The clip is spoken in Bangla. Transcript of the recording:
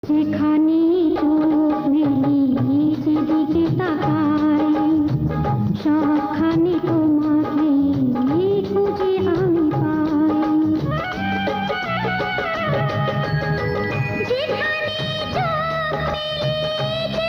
যেখানে চোখ মেলি যেদিকে তাকাই সবখানে তোমাকে খুঁজে আমি পাই। যেখানে চোখ মেলি